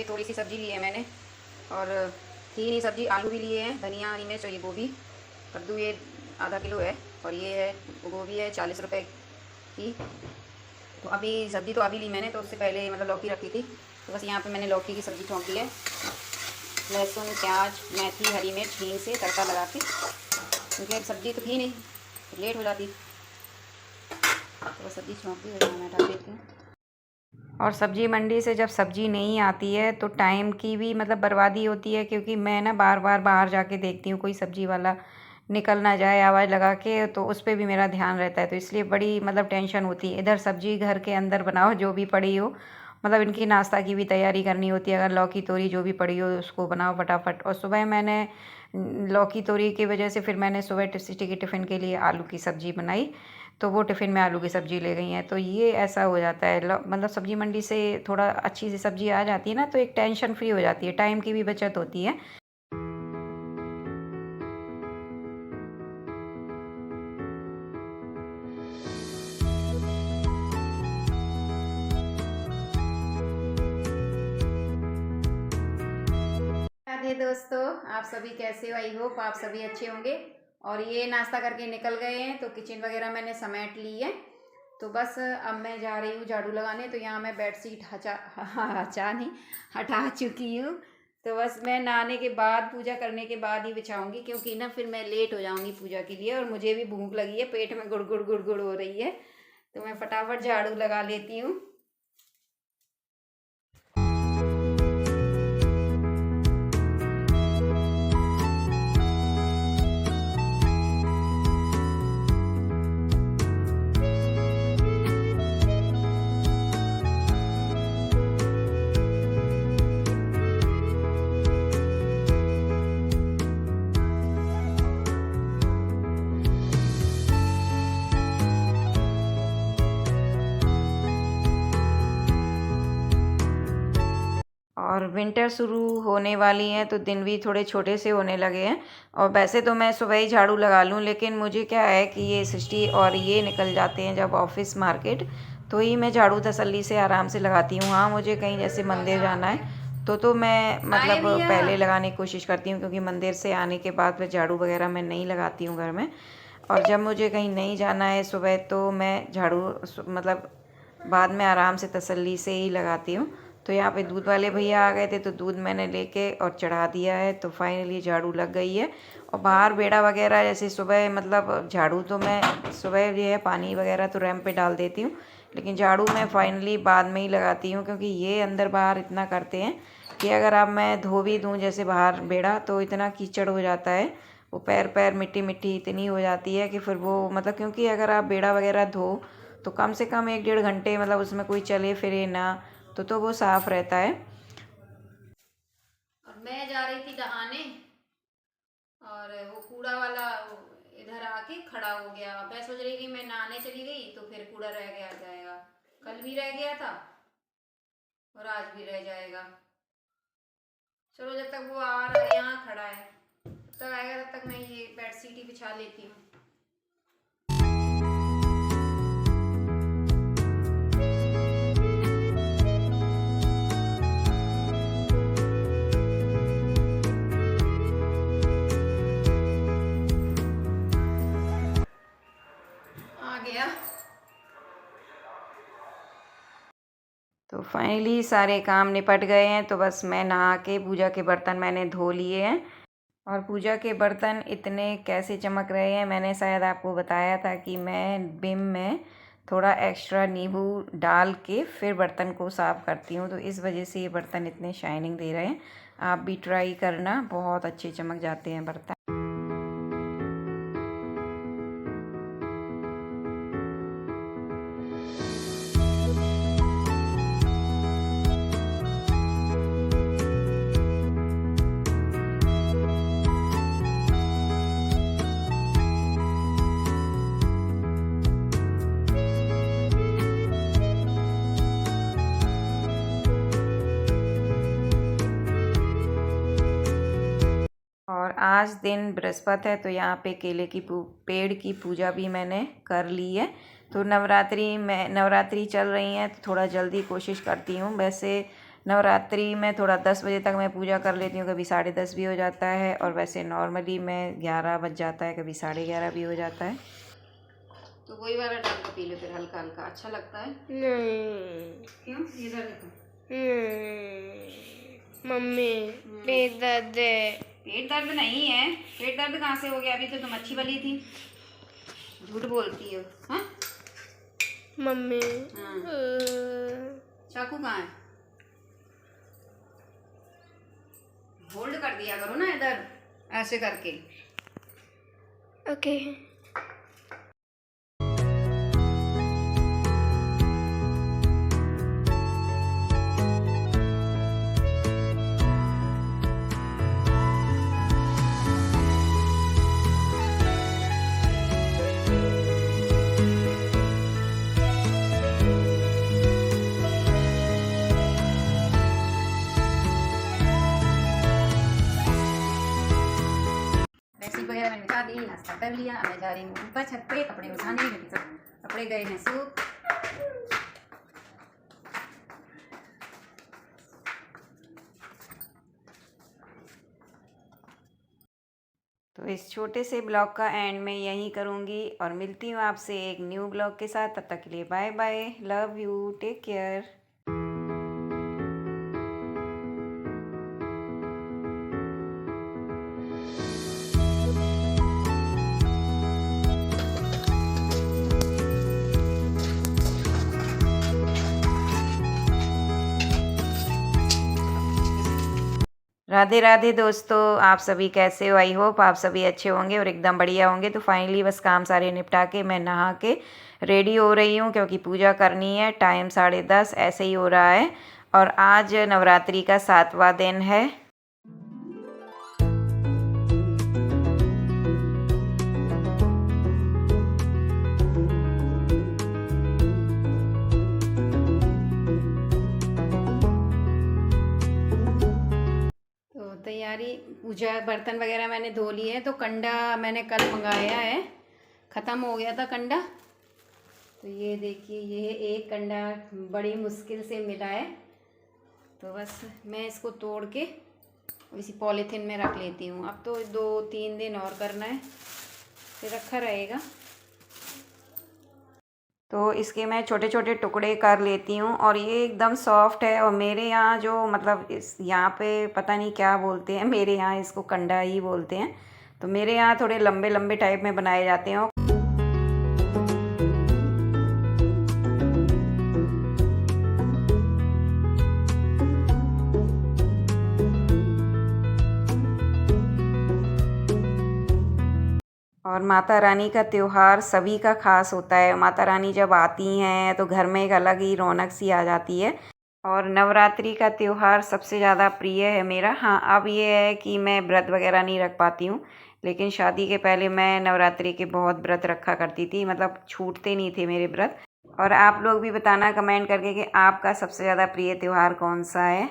थोड़ी सी सब्ज़ी ली है मैंने, और 3 ही सब्ज़ी, आलू भी लिए हैं, धनिया, हरी मिर्च और ये गोभी, कद्दू ये आधा किलो है, और ये है गोभी है 40 रुपये की। तो अभी सब्ज़ी तो अभी ली मैंने, तो उससे पहले मतलब लौकी रखी थी, तो बस यहाँ पे मैंने लौकी की सब्ज़ी छोंक दी है। लहसुन, प्याज, मेथी, हरी मिर्च, हींग से तड़का लगा के, क्योंकि सब्ज़ी तो थी नहीं, लेट हो जाती, तो सब्ज़ी छोंक दी और मैं हटा देती हूँ। और सब्ज़ी मंडी से जब सब्ज़ी नहीं आती है तो टाइम की भी मतलब बर्बादी होती है, क्योंकि मैं ना बार बार बाहर जाके देखती हूँ कोई सब्ज़ी वाला निकल ना जाए आवाज़ लगा के, तो उस पर भी मेरा ध्यान रहता है, तो इसलिए बड़ी मतलब टेंशन होती है। इधर सब्ज़ी घर के अंदर बनाओ जो भी पड़ी हो, मतलब इनकी नाश्ता की भी तैयारी करनी होती है, अगर लौकी तोरी जो भी पड़ी हो उसको बनाओ फटाफट। और सुबह मैंने लौकी तोरी की वजह से फिर मैंने सुबह सिटी के टिफ़िन के लिए आलू की सब्ज़ी बनाई, तो वो टिफ़िन में आलू की सब्ज़ी ले गई हैं। तो ये ऐसा हो जाता है, मतलब सब्ज़ी मंडी से थोड़ा अच्छी सी सब्ज़ी आ जाती है ना, तो एक टेंशन फ्री हो जाती है, टाइम की भी बचत होती है। राधे दोस्तों, आप सभी कैसे हो? आई होप आप सभी अच्छे होंगे। और ये नाश्ता करके निकल गए हैं, तो किचन वगैरह मैंने समेट ली है, तो बस अब मैं जा रही हूँ झाड़ू लगाने। तो यहाँ मैं बेडशीट हटा नहीं हटा चुकी हूँ, तो बस मैं नहाने के बाद, पूजा करने के बाद ही बिछाऊंगी, क्योंकि ना फिर मैं लेट हो जाऊंगी पूजा के लिए, और मुझे भी भूख लगी है, पेट में गुड़ गुड़ गुड़ गुड़ हो रही है, तो मैं फटाफट झाड़ू लगा लेती हूँ। और विंटर शुरू होने वाली हैं, तो दिन भी थोड़े छोटे से होने लगे हैं। और वैसे तो मैं सुबह ही झाड़ू लगा लूँ, लेकिन मुझे क्या है कि ये सृष्टि और ये निकल जाते हैं जब ऑफिस मार्केट, तो ही मैं झाड़ू तसल्ली से आराम से लगाती हूँ। हाँ, मुझे कहीं जैसे मंदिर जाना है तो मैं मतलब पहले लगाने की कोशिश करती हूँ, क्योंकि मंदिर से आने के बाद फिर झाड़ू वगैरह मैं नहीं लगाती हूँ घर में। और जब मुझे कहीं नहीं जाना है सुबह, तो मैं झाड़ू मतलब बाद में आराम से तसल्ली से ही लगाती हूँ। तो यहाँ पे दूध वाले भैया आ गए थे, तो दूध मैंने लेके और चढ़ा दिया है, तो फाइनली झाड़ू लग गई है। और बाहर बेड़ा वगैरह जैसे सुबह मतलब झाड़ू तो मैं सुबह जो है पानी वगैरह तो रैंप पे डाल देती हूँ, लेकिन झाड़ू मैं फाइनली बाद में ही लगाती हूँ, क्योंकि ये अंदर बाहर इतना करते हैं कि अगर अब मैं धो भी दूँ जैसे बाहर बेड़ा, तो इतना कीचड़ हो जाता है, वो पैर पैर मिट्टी मिट्टी इतनी हो जाती है कि फिर वो मतलब, क्योंकि अगर आप बेड़ा वगैरह धो तो कम से कम 1-1.5 घंटे मतलब उसमें कोई चले फिरे ना, तो वो साफ रहता है। और मैं जा रही थी नहाने, और वो कूड़ा वाला इधर आके खड़ा हो गया। मैं सोच रही कि मैं नहाने चली गई तो फिर कूड़ा रह गया जाएगा, कल भी रह गया था और आज भी रह जाएगा। चलो, जब तक वो आ रहा है, यहाँ खड़ा है, तब तक आएगा, तब तक मैं ये बेडशीट ही बिछा लेती हूँ। आ गया। तो फाइनली सारे काम निपट गए हैं, तो बस मैं नहा के पूजा के बर्तन मैंने धो लिए हैं। और पूजा के बर्तन इतने कैसे चमक रहे हैं, मैंने शायद आपको बताया था कि मैं विम में थोड़ा एक्स्ट्रा नींबू डाल के फिर बर्तन को साफ़ करती हूँ, तो इस वजह से ये बर्तन इतने शाइनिंग दे रहे हैं। आप भी ट्राई करना, बहुत अच्छे चमक जाते हैं बर्तन। और आज दिन बृहस्पति है, तो यहाँ पे केले की पेड़ की पूजा भी मैंने कर ली है। तो नवरात्रि चल रही हैं, तो थोड़ा जल्दी कोशिश करती हूँ। वैसे नवरात्रि में थोड़ा 10 बजे तक मैं पूजा कर लेती हूँ, कभी 10:30 भी हो जाता है, और वैसे नॉर्मली मैं 11 बज जाता है, कभी 11:30 भी हो जाता है। तो वही वाला डाल के पी लो फिर, हल्का हल्का अच्छा लगता है। नहीं। क्यों? इधर देखो। मम्मी पेट दर्द है। पेट दर्द नहीं है। पेट दर्द कहाँ से हो गया? अभी तो तुम अच्छी वाली थी। झूठ बोलती हो। हाँ मम्मी चाकू कहाँ है? होल्ड कर दिया करो ना इधर, ऐसे करके। ओके। वगैरह मैंने बिछा दी, नाश्ता कर लिया। अब मैं जा रही हूँ ऊपर छत पे कपड़े उठाने, क्योंकि सब कपड़े गए हैं सूख। तो इस छोटे से ब्लॉग का एंड मैं यहीं करूँगी, और मिलती हूँ आपसे एक न्यू ब्लॉग के साथ। तब तक के लिए bye bye, love you, take care. Radhe Radhe दोस्तों, आप सभी कैसे हो? आई होप आप सभी अच्छे होंगे और एकदम बढ़िया होंगे। तो फाइनली बस काम सारे निपटा के मैं नहा के रेडी हो रही हूँ, क्योंकि पूजा करनी है। टाइम 10:30 ऐसे ही हो रहा है, और आज नवरात्रि का 7वां दिन है। तैयारी, पूजा, बर्तन वगैरह मैंने धो लिए हैं। तो कंडा मैंने कल मंगाया है, ख़त्म हो गया था कंडा। तो ये देखिए, ये एक कंडा बड़ी मुश्किल से मिला है। तो बस मैं इसको तोड़ के इसी पॉलीथीन में रख लेती हूँ। अब तो 2-3 दिन और करना है, फिर रखा रहेगा। तो इसके मैं छोटे छोटे टुकड़े कर लेती हूँ, और ये एकदम सॉफ्ट है। और मेरे यहाँ जो मतलब इस यहाँ पे पता नहीं क्या बोलते हैं, मेरे यहाँ इसको कंडा ही बोलते हैं। तो मेरे यहाँ थोड़े लंबे लंबे टाइप में बनाए जाते हैं। और माता रानी का त्यौहार सभी का खास होता है। माता रानी जब आती हैं तो घर में एक अलग ही रौनक सी आ जाती है। और नवरात्रि का त्यौहार सबसे ज़्यादा प्रिय है मेरा। हाँ, अब ये है कि मैं व्रत वगैरह नहीं रख पाती हूँ, लेकिन शादी के पहले मैं नवरात्रि के बहुत व्रत रखा करती थी, मतलब छूटते नहीं थे मेरे व्रत। और आप लोग भी बताना कमेंट करके कि आपका सबसे ज़्यादा प्रिय त्यौहार कौन सा है।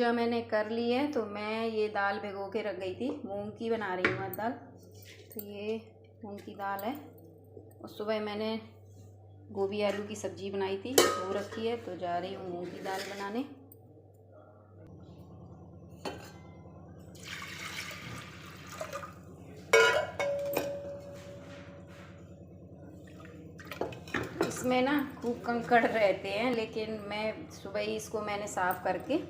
पूजा मैंने कर ली है। तो मैं ये दाल भिगो के रख गई थी, मूंग की बना रही हूँ आज दाल। तो ये मूंग की दाल है। और सुबह मैंने गोभी आलू की सब्ज़ी बनाई थी, वो रखी है। तो जा रही हूँ मूंग की दाल बनाने। इसमें ना खूब कंकड़ रहते हैं, लेकिन मैं सुबह ही इसको मैंने साफ़ करके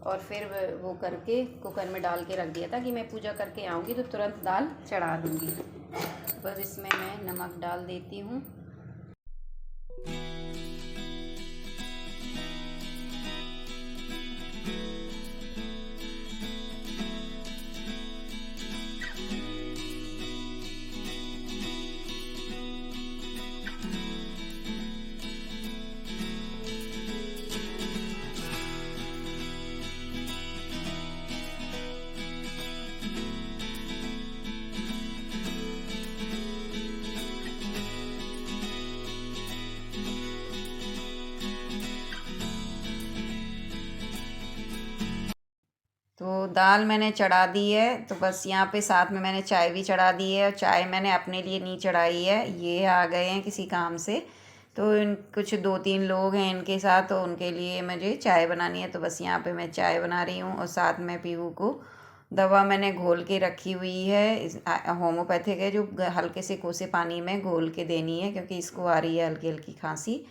और फिर वो करके कुकर में डाल के रख दिया था कि मैं पूजा करके आऊँगी तो तुरंत दाल चढ़ा दूँगी। बस इसमें मैं नमक डाल देती हूँ। तो दाल मैंने चढ़ा दी है। तो बस यहाँ पे साथ में मैंने चाय भी चढ़ा दी है। और चाय मैंने अपने लिए नहीं चढ़ाई है, ये आ गए हैं किसी काम से। तो इन कुछ 2-3 लोग हैं इनके साथ, तो उनके लिए मुझे चाय बनानी है। तो बस यहाँ पे मैं चाय बना रही हूँ। और साथ में पीहू को दवा मैंने घोल के रखी हुई है, होम्योपैथिक है, जो हल्के से कोसे पानी में घोल के देनी है, क्योंकि इसको आ रही है हल्की हल्की खांसी।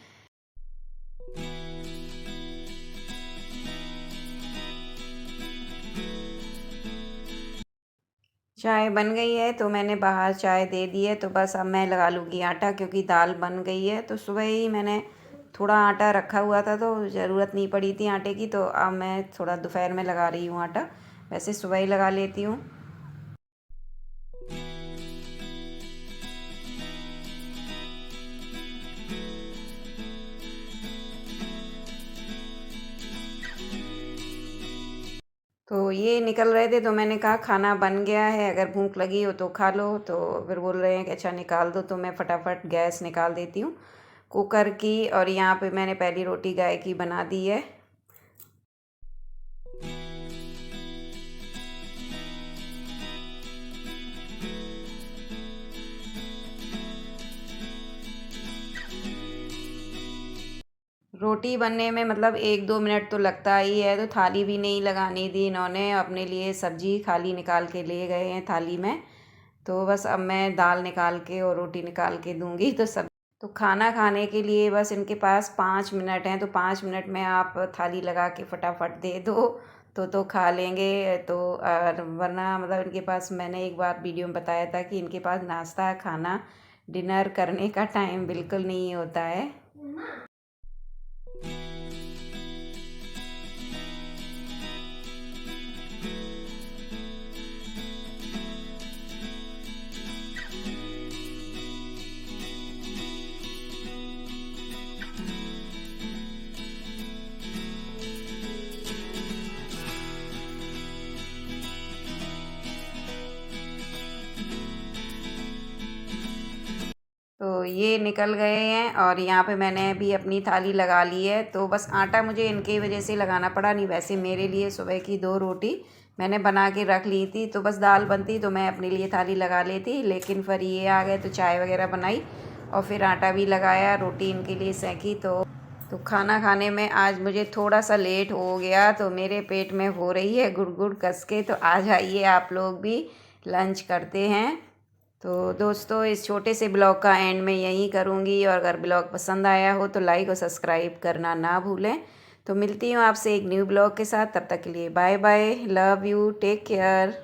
चाय बन गई है तो मैंने बाहर चाय दे दी है। तो बस अब मैं लगा लूँगी आटा, क्योंकि दाल बन गई है। तो सुबह ही मैंने थोड़ा आटा रखा हुआ था, तो ज़रूरत नहीं पड़ी थी आटे की। तो अब मैं थोड़ा दोपहर में लगा रही हूँ आटा, वैसे सुबह ही लगा लेती हूँ। तो ये निकल रहे थे, तो मैंने कहा खाना बन गया है, अगर भूख लगी हो तो खा लो। तो फिर बोल रहे हैं कि अच्छा निकाल दो। तो मैं फटाफट गैस निकाल देती हूँ कुकर की। और यहाँ पे मैंने पहली रोटी गाय की बना दी है। रोटी बनने में मतलब 1-2 मिनट तो लगता ही है। तो थाली भी नहीं लगानी दी इन्होंने, अपने लिए सब्जी खाली निकाल के ले गए हैं थाली में। तो बस अब मैं दाल निकाल के और रोटी निकाल के दूंगी। तो खाना खाने के लिए बस इनके पास 5 मिनट हैं। तो 5 मिनट में आप थाली लगा के फटाफट दे दो तो खा लेंगे। तो और वरना मतलब इनके पास, मैंने एक बार वीडियो में बताया था कि इनके पास नाश्ता खाना डिनर करने का टाइम बिल्कुल नहीं होता है। तो ये निकल गए हैं और यहाँ पे मैंने भी अपनी थाली लगा ली है। तो बस आटा मुझे इनकी वजह से लगाना पड़ा, नहीं वैसे मेरे लिए सुबह की 2 रोटी मैंने बना के रख ली थी। तो बस दाल बनती तो मैं अपने लिए थाली लगा लेती, लेकिन फिर ये आ गए तो चाय वगैरह बनाई और फिर आटा भी लगाया, रोटी इनके लिए सेंकी। तो खाना खाने में आज मुझे थोड़ा सा लेट हो गया। तो मेरे पेट में हो रही है गुड़ कस के। तो आ जाइए आप लोग भी, लंच करते हैं। तो दोस्तों, इस छोटे से ब्लॉग का एंड में यहीं करूँगी। और अगर ब्लॉग पसंद आया हो तो लाइक और सब्सक्राइब करना ना भूलें। तो मिलती हूँ आपसे एक न्यू ब्लॉग के साथ, तब तक के लिए bye bye, love you, take care.